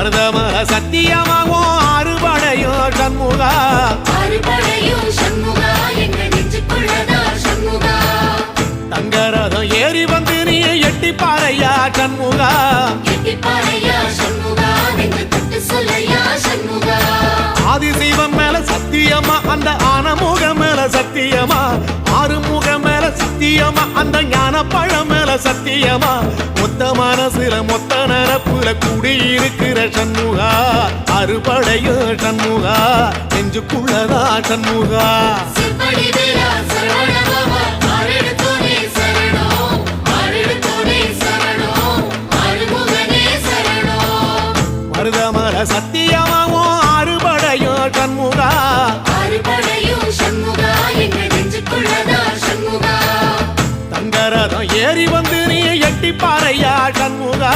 மருதமர சத்தியமாகும் அறுபடையோ சண்முகா தங்கரதம் ஏறி வந்து நீ எட்டி பாறையா சண்முகா ஆதிசைவம் மேல சத்தியமா அந்த ஆனமுகம் மேல சத்தியமா ஆறுமுகம் மேல சத்தியமா அந்த ஞான பழம் மேல சத்தியமா மொத்த மனசுல மொத்த நரப்புல கூடியிருக்கிற சண்முகா அறுபடையோ சண்முகா நெஞ்சுக்குள்ளதா சண்முகா மருதமர சத்தியமாவும் அறுபடையோ சண்முகா தங்கரதம் ஏறி வந்து நீ எட்டி பாறையா சண்முகா